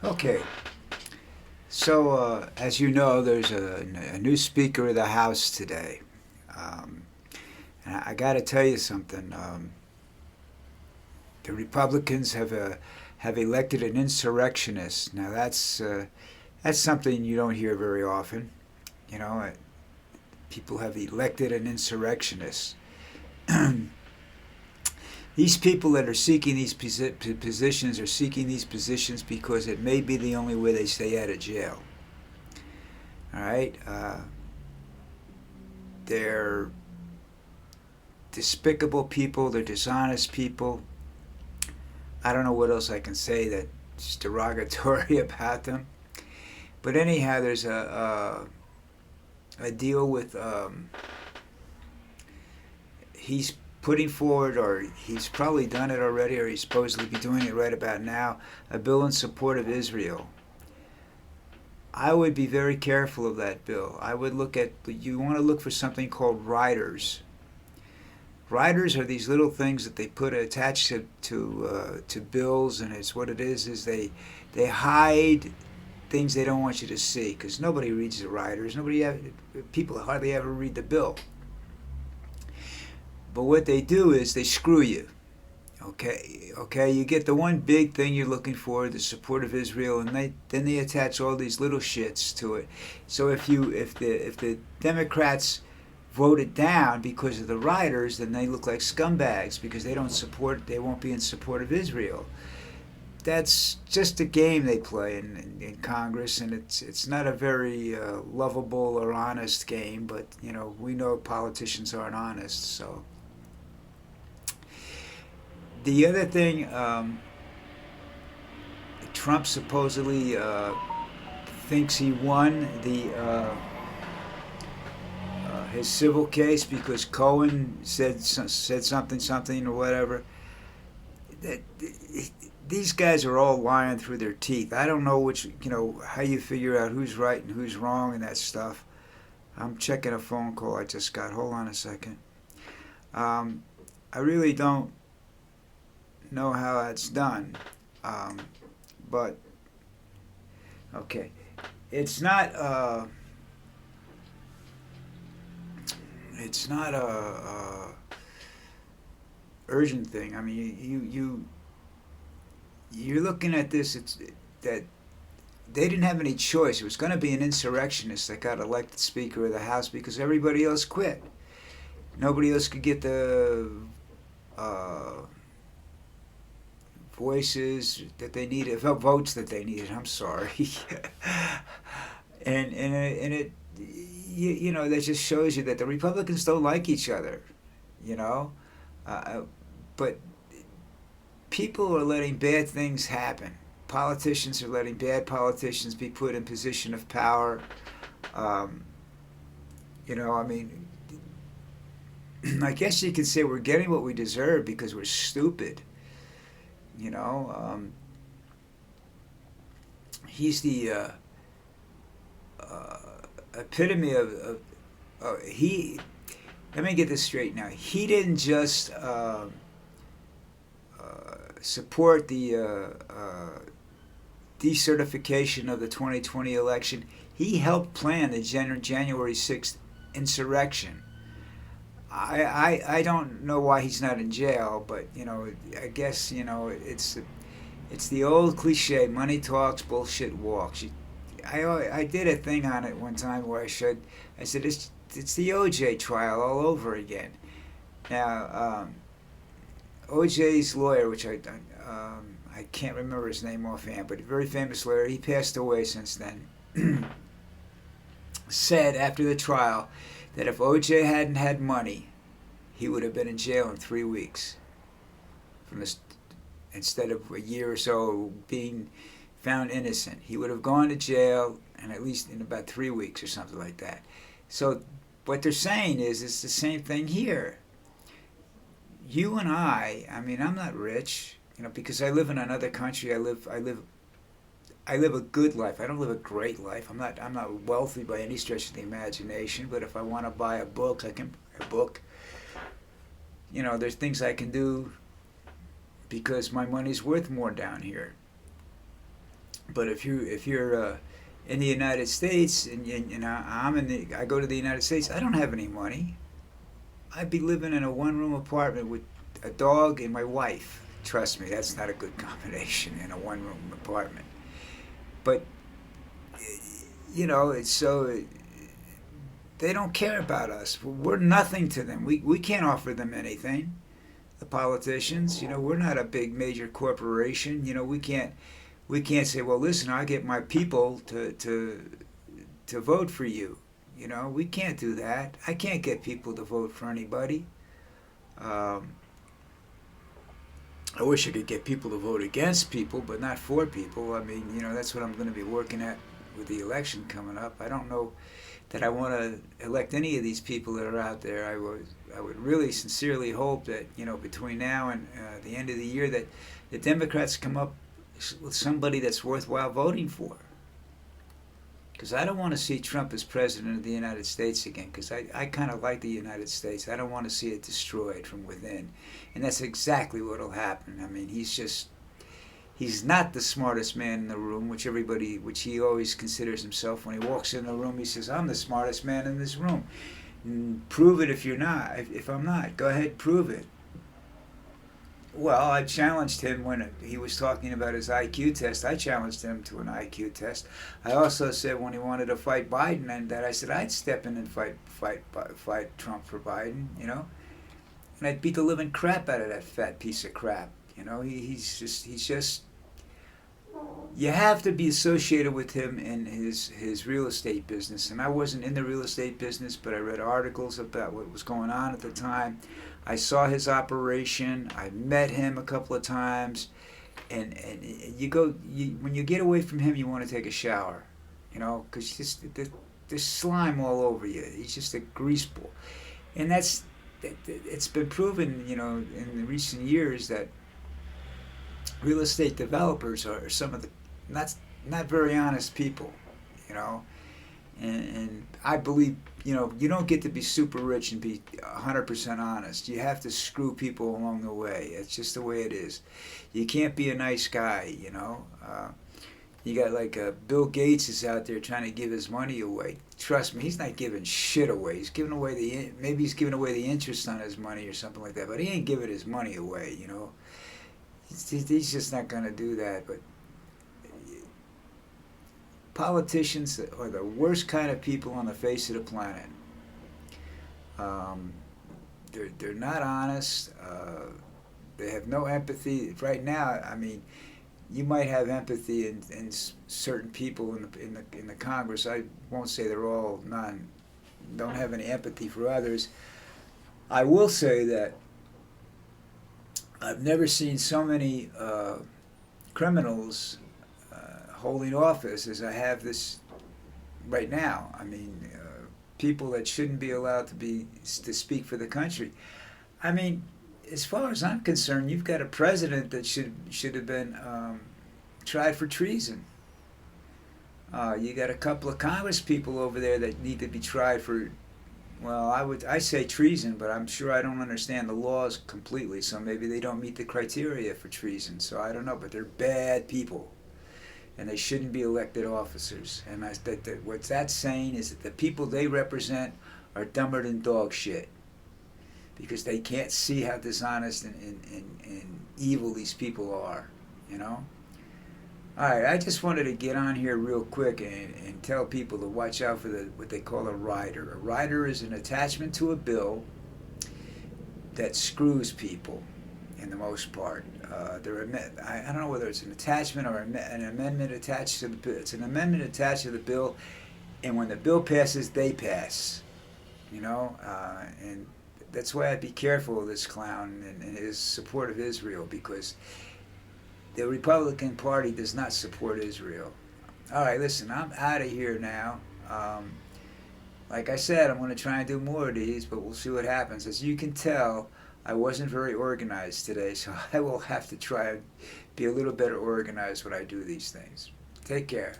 Okay, so as you know, there's a new Speaker of the House today. Um, and I got to tell you something. The Republicans have elected an insurrectionist. Now that's something you don't hear very often. You know, people have elected an insurrectionist. These people that are seeking these positions are seeking these positions because it may be the only way they stay out of jail. All right, they're despicable people. They're dishonest people. I don't know what else I can say that's derogatory about them. But anyhow, there's a deal with he's putting forward, or he's probably done it already, or he's supposedly be doing it right about now, a bill in support of Israel. I would be very careful of that bill. I would look at, you want to look for something called riders. Riders are these little things that they put attached to bills, and it's what it is they hide things they don't want you to see, because nobody reads the riders. People hardly ever read the bill. But what they do is they screw you. Okay, you get the one big thing you're looking for, the support of Israel, and then they attach all these little shits to it. So if the Democrats voted down because of the riders, then they look like scumbags because they won't be in support of Israel. That's just a game they play in Congress, and it's not a very lovable or honest game. But we know politicians aren't honest. So the other thing, Trump supposedly thinks he won the his civil case because Cohen said something or whatever. That, these guys are all lying through their teeth. I don't know how you figure out who's right and who's wrong and that stuff. I'm checking a phone call I just got. Hold on a second. I really don't know how that's done. But okay, it's not a urgent thing. I mean, you're looking at this. It's that they didn't have any choice. It was going to be an insurrectionist that got elected Speaker of the House because everybody else quit. Nobody else could get the voices that they needed, votes that they needed. I'm sorry, and it that just shows you that the Republicans don't like each other. You know, but people are letting bad things happen. Politicians are letting bad politicians be put in position of power. Um, I mean, I guess you could say we're getting what we deserve because we're stupid. You know, he's the uh, epitome of he. Let me get this straight now. He didn't just support the decertification of the 2020 election. He helped plan the January 6th insurrection. I don't know why he's not in jail, but I guess it's the old cliche: money talks, bullshit walks. I did a thing on it one time where I said it's the OJ trial all over again. Now OJ's lawyer, which I can't remember his name offhand, but a very famous lawyer. He passed away since then. Said after the trial that if OJ hadn't had money, he would have been in jail in 3 weeks, instead of a year or so being found innocent. He would have gone to jail, and at least in about 3 weeks or something like that. So what they're saying is it's the same thing here. You and I mean, I'm not rich, because I live in another country. I live a good life. I don't live a great life. I'm not wealthy by any stretch of the imagination. But if I want to buy a book, I can buy a book. There's things I can do because my money's worth more down here. But if you're in the United States and I go to the United States, I don't have any money. I'd be living in a one-room apartment with a dog and my wife. Trust me, that's not a good combination in a one-room apartment. But it's so they don't care about us. We're nothing to them. We can't offer them anything. The politicians, we're not a big major corporation. We can't say, well, listen, I get my people to vote for you. We can't do that. I can't get people to vote for anybody. I wish I could get people to vote against people, but not for people. I mean, that's what I'm going to be working at with the election coming up. I don't know that I want to elect any of these people that are out there. I would really sincerely hope that, between now and the end of the year, that the Democrats come up with somebody that's worthwhile voting for. Because I don't want to see Trump as president of the United States again, because I kind of like the United States. I don't want to see it destroyed from within. And that's exactly what will happen. I mean, he's not the smartest man in the room, which he always considers himself. When he walks in the room, he says, I'm the smartest man in this room. And prove it if you're not. If I'm not, go ahead, prove it. Well, I challenged him when he was talking about his IQ test. I challenged him to an IQ test. I also said when he wanted to fight Biden, and that I said I'd step in and fight Trump for Biden, and I'd beat the living crap out of that fat piece of crap. He's just. You have to be associated with him in his real estate business, and I wasn't in the real estate business, but I read articles about what was going on at the time. I saw his operation. I met him a couple of times, and when you get away from him, you want to take a shower, because there's slime all over you. He's just a grease ball, and it's been proven, in the recent years that real estate developers are some of the not very honest people, and I believe, you don't get to be super rich and be 100% honest. You have to screw people along the way. It's just the way it is. You can't be a nice guy, You got like Bill Gates is out there trying to give his money away. Trust me, he's not giving shit away. He's giving away maybe he's giving away the interest on his money or something like that, but he ain't giving his money away, He's just not going to do that. But politicians are the worst kind of people on the face of the planet. They're not honest. They have no empathy. Right now, I mean, you might have empathy in certain people in the Congress. I won't say they're all don't have any empathy for others. I will say that I've never seen so many criminals holding office as I have this right now. I mean, people that shouldn't be allowed to speak for the country. I mean, as far as I'm concerned, you've got a president that should have been tried for treason. You got a couple of Congress people over there that need to be tried for. Well, I say treason, but I'm sure I don't understand the laws completely, so maybe they don't meet the criteria for treason, so I don't know, but they're bad people, and they shouldn't be elected officers. And what that's saying is that the people they represent are dumber than dog shit, because they can't see how dishonest and evil these people are, All right, I just wanted to get on here real quick and tell people to watch out for what they call a rider. A rider is an attachment to a bill that screws people, in the most part. I don't know whether it's an attachment or an amendment attached to the bill. It's an amendment attached to the bill, and when the bill passes, they pass. And that's why I'd be careful of this clown and his support of Israel, because the Republican Party does not support Israel. All right, listen, I'm out of here now. Like I said, I'm going to try and do more of these, but we'll see what happens. As you can tell, I wasn't very organized today, so I will have to try and be a little better organized when I do these things. Take care.